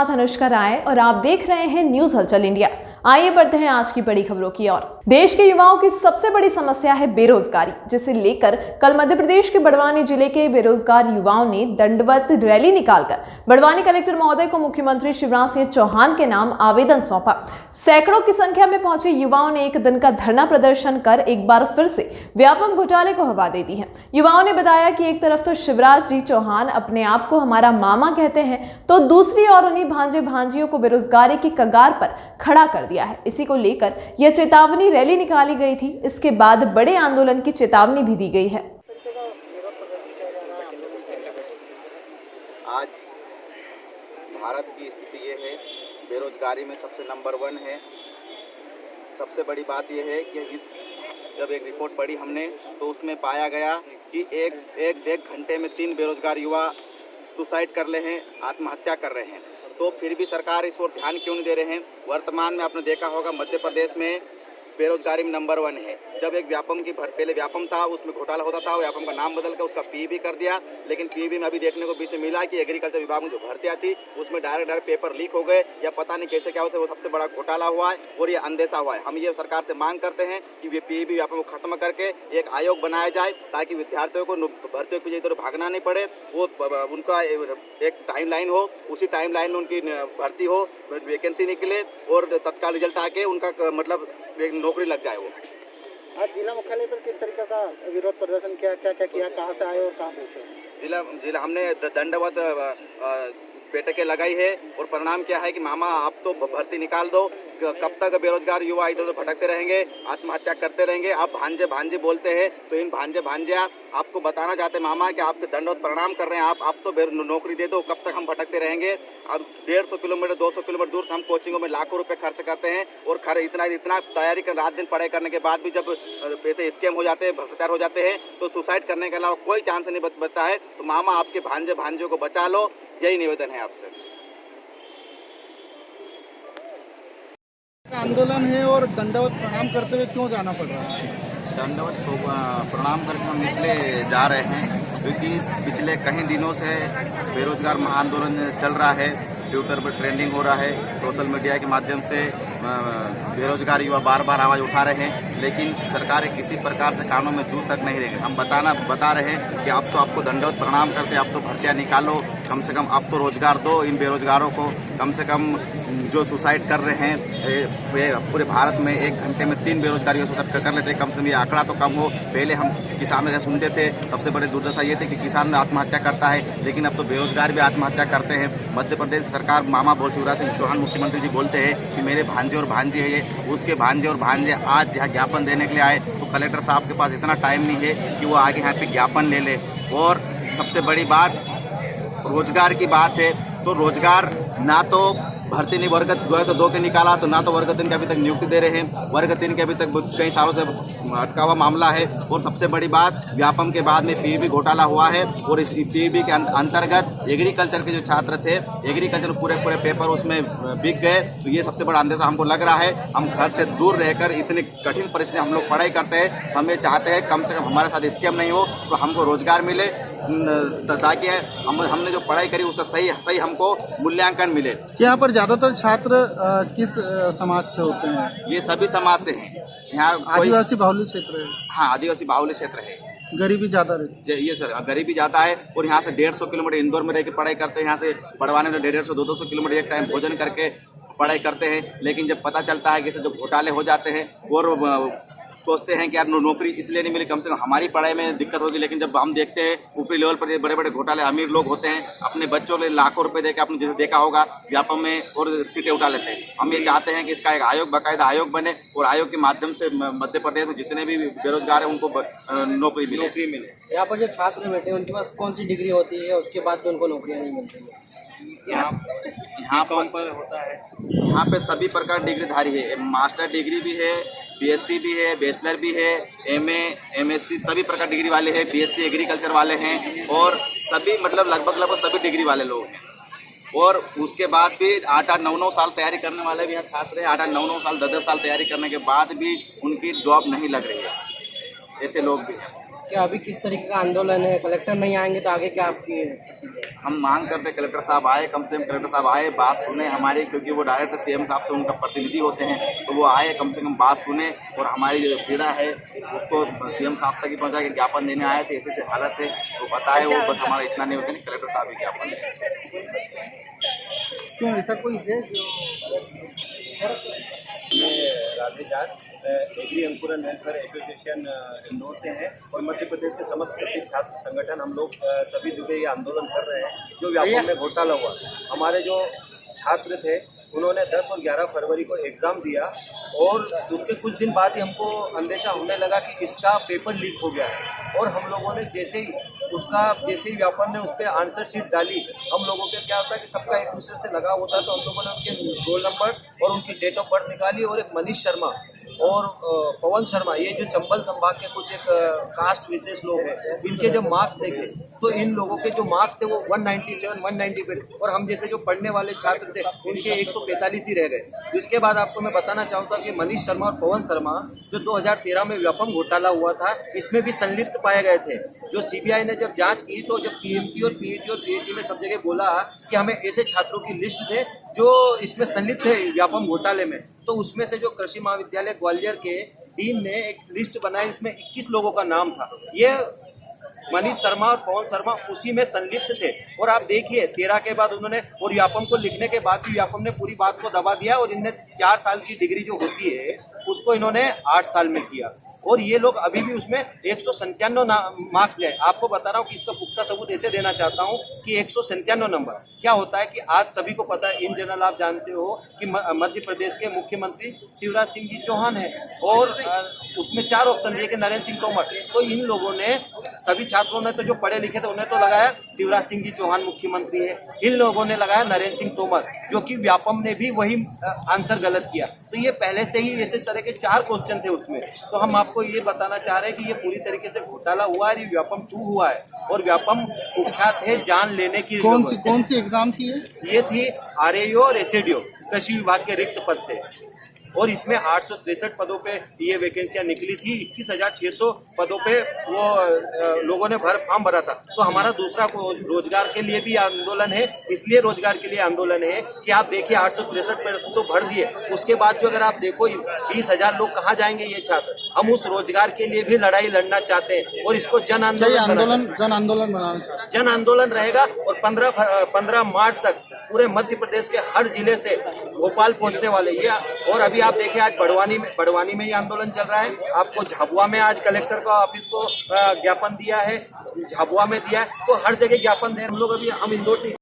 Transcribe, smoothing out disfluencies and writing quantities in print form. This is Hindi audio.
साथ अनुष्का राय और आप देख रहे हैं न्यूज हलचल इंडिया। आइए बढ़ते हैं आज की बड़ी खबरों की ओर। देश के युवाओं की सबसे बड़ी समस्या है बेरोजगारी, जिसे लेकर कल मध्य प्रदेश के बड़वानी जिले के बेरोजगार युवाओं ने दंडवत रैली निकालकर बड़वानी कलेक्टर महोदय को मुख्यमंत्री शिवराज सिंह चौहान के नाम आवेदन सौंपा। सैकड़ों की संख्या में पहुंचे युवाओं ने एक दिन का धरना प्रदर्शन कर एक बार फिर से व्यापम घोटाले को हवा दे दी है। युवाओं ने बताया कि एक तरफ तो शिवराज जी चौहान अपने आप को हमारा मामा कहते हैं, तो दूसरी ओर उन्हीं भांजे भांजियों को बेरोजगारी की कगार पर खड़ा कर दिया है। इसी को लेकर यह चेतावनी रैली निकाली गई थी। इसके बाद बड़े आंदोलन की चेतावनी भी दी गई है। आज भारत की स्थिति ये है, बेरोजगारी में सबसे नंबर 1 है। सबसे बड़ी बात यह है कि जब एक रिपोर्ट पढ़ी हमने तो उसमें पाया गया कि एक घंटे में 3 बेरोजगार युवा सुसाइड कर रहे हैं, आत्महत्या कर रहे हैं। तो फिर भी सरकार इस ओर ध्यान क्यों नहीं दे रहे हैं? वर्तमान में आपने देखा होगा मध्य प्रदेश में बेरोजगारी में नंबर 1 है। जब एक व्यापम की पहले व्यापम था, उसमें घोटाला होता था, व्यापम का नाम बदल कर उसका पीईबी कर दिया। लेकिन पीईबी में अभी देखने को बीच में मिला कि एग्रीकल्चर विभाग में जो भर्तियां थी उसमें डायरेक्ट पेपर लीक हो गए या पता नहीं कैसे क्या होते, वो सबसे बड़ा घोटाला हुआ है और ये अंदेशा हुआ है। हम ये सरकार से मांग करते हैं कि ये पीईबी व्यापम को खत्म करके एक आयोग बनाया जाए ताकि विद्यार्थियों को भर्तियों के इधर भागना नहीं पड़े। वो उनका एक टाइम लाइन हो, उसी टाइम लाइन में उनकी भर्ती हो, वैकेंसी निकले और तत्काल रिजल्ट आके उनका मतलब एक नौकरी लग जाए। वो आज जिला मुख्यालय पर किस तरीके का विरोध प्रदर्शन क्या किया, कहाँ से आए और कहाँ पहुँचे? जिला हमने दंडवत बैठकें लगाई है और परिणाम क्या है कि मामा आप तो भर्ती निकाल दो, कब तक बेरोजगार युवा इधर उधर भटकते रहेंगे, आत्महत्या करते रहेंगे। आप भांजे भांजे बोलते हैं तो इन भांजे भांजिया आपको बताना चाहते हैं मामा कि आपके दंडवत प्रणाम कर रहे हैं, आप तो नौकरी दे दो, कब तक हम भटकते रहेंगे। अब 150 किलोमीटर 200 किलोमीटर दूर से हम कोचिंगों में लाखों रुपए खर्च करते हैं और इतना तैयारी कर रात दिन पढ़ाई करने के बाद भी जब पैसे स्कैम हो जाते हैं, भ्रष्टाचार हो जाते हैं तो सुसाइड करने के अलावा कोई चांस नहीं बचता है। तो मामा आपके भांजे भांजियों को बचा लो, यही निवेदन है आपसे। आंदोलन है और दंडवत प्रणाम करते हुए क्यों जाना पड़ रहा है? दंडवत प्रणाम करके हम इसलिए जा रहे हैं क्योंकि पिछले कई दिनों से बेरोजगार महाआंदोलन चल रहा है, ट्विटर पर ट्रेंडिंग हो रहा है, सोशल मीडिया के माध्यम से बेरोजगार युवा बार बार आवाज़ उठा रहे हैं, लेकिन सरकारें किसी प्रकार से कानों में जू तक नहीं रहेंगे। हम बता रहे हैं कि अब तो आपको दंडवत प्रणाम करते, अब तो भर्तियाँ निकालो, कम से कम अब तो रोजगार दो इन बेरोजगारों को। कम से कम जो सुसाइड कर रहे हैं पूरे भारत में एक घंटे में 3 बेरोजगार युवा सुसाइड कर लेते हैं, कम से कम ये आंकड़ा तो कम हो। पहले हम किसानों से सुनते थे, सबसे बड़ी दुर्दशा ये थी कि किसान आत्महत्या करता है, लेकिन अब तो बेरोजगार भी आत्महत्या करते हैं। मध्य प्रदेश सरकार मामा शिवराज सिंह चौहान मुख्यमंत्री जी बोलते हैं कि मेरे भांजे और भांजी है ये, उसके भांजे और भांजे आज यहाँ ज्ञापन देने के लिए आए तो कलेक्टर साहब के पास इतना टाइम नहीं है कि वो आगे यहाँ पे ज्ञापन ले ले। और सबसे बड़ी बात रोजगार की बात है, तो रोजगार ना तो भर्ती नहीं वर्ग 2 के निकाला, तो ना तो वर्ग 3 के अभी तक नियुक्ति दे रहे हैं, वर्ग 3 के अभी तक कई सालों से अटका हुआ मामला है। और सबसे बड़ी बात व्यापम के बाद में पीईबी घोटाला हुआ है और इस पीईबी के अंतर्गत एग्रीकल्चर के जो छात्र थे, एग्रीकल्चर पूरे पेपर उसमें बिक गए। तो ये सबसे बड़ा अंदेशा हमको लग रहा है। हम घर से दूर रहकर इतनी कठिन परिस्थिति हम लोग पढ़ाई करते हैं, हम ये चाहते हैं कम से कम हमारे साथ स्कैम नहीं हो, तो हमको रोजगार मिले ताकि हमने जो पढ़ाई करी उसका सही हमको मूल्यांकन मिले। यहाँ पर ज्यादातर छात्र किस समाज से होते हैं? ये सभी समाज से हैं। यहाँ आदिवासी बाहुल्य क्षेत्र है। हाँ, आदिवासी बाहुल्य क्षेत्र है। गरीबी ज्यादा रहती ये सर, गरीबी ज्यादा है। और यहाँ से 150 किलोमीटर इंदौर में रह के पढ़ाई करते हैं, यहाँ से बढ़वाने में 150-200 किलोमीटर एक टाइम भोजन करके पढ़ाई करते हैं। लेकिन जब पता चलता है कि जब घोटाले हो जाते हैं और सोचते हैं कि यार नौकरी इसलिए नहीं मिली, कम से कम हमारी पढ़ाई में दिक्कत होगी। लेकिन जब हम देखते हैं ऊपरी लेवल पर बड़े बड़े घोटाले, अमीर लोग होते हैं, अपने बच्चों के लाखों रुपए देकर, आपने जैसे देखा होगा व्यापम में, और सीटें उठा लेते हैं। हम ये चाहते हैं कि इसका एक आयोग, बाकायदा आयोग बने और आयोग के माध्यम से मध्य प्रदेश में जितने भी बेरोजगार हैं उनको नौकरी मिले। यहाँ पर जो छात्र बैठे हैं उनके पास कौन सी डिग्री होती है, उसके बाद उनको नौकरियाँ नहीं मिलती है? यहाँ पर होता है, यहाँ पे सभी प्रकार डिग्रीधारी है, मास्टर डिग्री भी है, बीएससी भी है, बैचलर भी है, एमए, एमएससी सभी प्रकार डिग्री वाले हैं, बीएससी एग्रीकल्चर वाले हैं और सभी मतलब लगभग सभी डिग्री वाले लोग हैं। और उसके बाद भी 8-8, 9-9 साल तैयारी करने वाले भी यहाँ छात्र हैं। 8-8, 9-9 साल 10-10 साल तैयारी करने के बाद भी उनकी जॉब नहीं लग रही है, ऐसे लोग भी हैं। क्या अभी किस तरीके का आंदोलन है? कलेक्टर नहीं आएंगे तो आगे क्या आपकी प्रतिक्रिया? हम मांग करते हैं कलेक्टर साहब आए, कम से कम कलेक्टर साहब आए, बात सुने हमारी, क्योंकि वो डायरेक्ट सीएम साहब से उनका प्रतिनिधि होते हैं, तो वो आए, कम से कम बात सुने और हमारी जो पीड़ा है उसको सीएम साहब तक ही पहुँचा के ज्ञापन देने आए थे। ऐसे हालत है तो बताए, वो बस हमारा इतना नहीं होता नहीं, कलेक्टर साहब ही ज्ञापन है। क्यों ऐसा कोई है जो राधे जाट एग्री अंकुरन वेलफेयर एसोसिएशन इंदौर से हैं और मध्य प्रदेश के समस्त कृषि छात्र संगठन हम लोग सभी जगह ये आंदोलन कर रहे हैं जो व्यापम में घोटाला हुआ। हमारे जो छात्र थे उन्होंने 10 और 11 फरवरी को एग्ज़ाम दिया और उसके कुछ दिन बाद ही हमको अंदेशा होने लगा कि इसका पेपर लीक हो गया है और हम लोगों ने जैसे ही व्यापम ने उस पर आंसर शीट डाली, हम लोगों के क्या होता है कि सबका एक दूसरे से लगाव होता है, तो हम लोगों ने उनके रोल नंबर और उनकी डेट ऑफ बर्थ निकाली और एक मनीष शर्मा और पवन शर्मा, ये जो चंबल संभाग के कुछ एक कास्ट विशेष लोग हैं, इनके जब मार्क्स देखे तो इन लोगों के जो मार्क्स थे वो 197, 198 और हम जैसे जो पढ़ने वाले छात्र थे उनके 145 ही रह गए। जिसके बाद आपको मैं बताना चाहूँगा कि मनीष शर्मा और पवन शर्मा जो 2013 में व्यापम घोटाला हुआ था, इसमें भी संलिप्त पाए गए थे। जो सीबीआई ने जब जांच की तो जब पीएमटी और पीईटी और पीएचडी में सब जगह बोला कि हमें ऐसे छात्रों की लिस्ट दे जो इसमें संलिप्त थे व्यापम घोटाले में, तो उसमें से जो कृषि महाविद्यालय ग्वालियर के डीन ने एक लिस्ट बनाई, उसमें 21 लोगों का नाम था। ये मनीष शर्मा और पवन शर्मा उसी में संलिप्त थे। और आप देखिए 13 के बाद उन्होंने और व्यापम को लिखने के बाद भी व्यापम ने पूरी बात को दबा दिया और इनने 4 साल की डिग्री जो होती है उसको इन्होंने 8 साल में किया और ये लोग अभी भी उसमें 197 मार्क्स ले। आपको बता रहा हूँ कि इसका पुख्ता सबूत ऐसे देना चाहता हूँ कि 197 नंबर क्या होता है कि आप सभी को पता है, इन जनरल आप जानते हो कि मध्य प्रदेश के मुख्यमंत्री शिवराज सिंह जी चौहान है और उसमें 4 ऑप्शन दिए कि नरेंद्र सिंह तोमर। तो इन लोगों ने सभी छात्रों ने तो जो पढ़े लिखे थे उन्हें तो लगाया शिवराज सिंह जी चौहान मुख्यमंत्री है, इन लोगों ने लगाया नरेंद्र सिंह तोमर, जो कि व्यापम ने भी वही आंसर गलत किया। तो ये पहले से ही ऐसे तरह के 4 क्वेश्चन थे उसमें। तो हम आपको ये बताना चाह रहे हैं कि ये पूरी तरीके से घोटाला हुआ है, ये व्यापम 2 हुआ है और व्यापम कुख्यात है जान लेने की। कौन सी एग्जाम थी ये थी आरएओ और एसएडीओ कृषि विभाग के रिक्त पद थे और इसमें 863 पदों पे ये वैकेंसियां निकली थी। 21,600 पदों पे वो लोगों ने फॉर्म भरा था। तो हमारा दूसरा रोजगार के लिए भी आंदोलन है, इसलिए रोजगार के लिए आंदोलन है कि आप देखिए 863 पद तो भर दिए, उसके बाद जो अगर आप देखो 20,000 लोग कहाँ जाएंगे ये छात्र। हम उस रोजगार के लिए भी लड़ाई लड़ना चाहते हैं और इसको जन आंदोलन बनाना चाहते हैं। जन आंदोलन रहेगा और 15 मार्च तक पूरे मध्य प्रदेश के हर जिले से भोपाल पहुंचने वाले ये। और अभी आप देखिए आज बड़वानी में ये आंदोलन चल रहा है, आपको झाबुआ में आज कलेक्टर का ऑफिस को ज्ञापन दिया है, झाबुआ में दिया है, तो हर जगह ज्ञापन दे हम लोग। अभी हम इंदौर से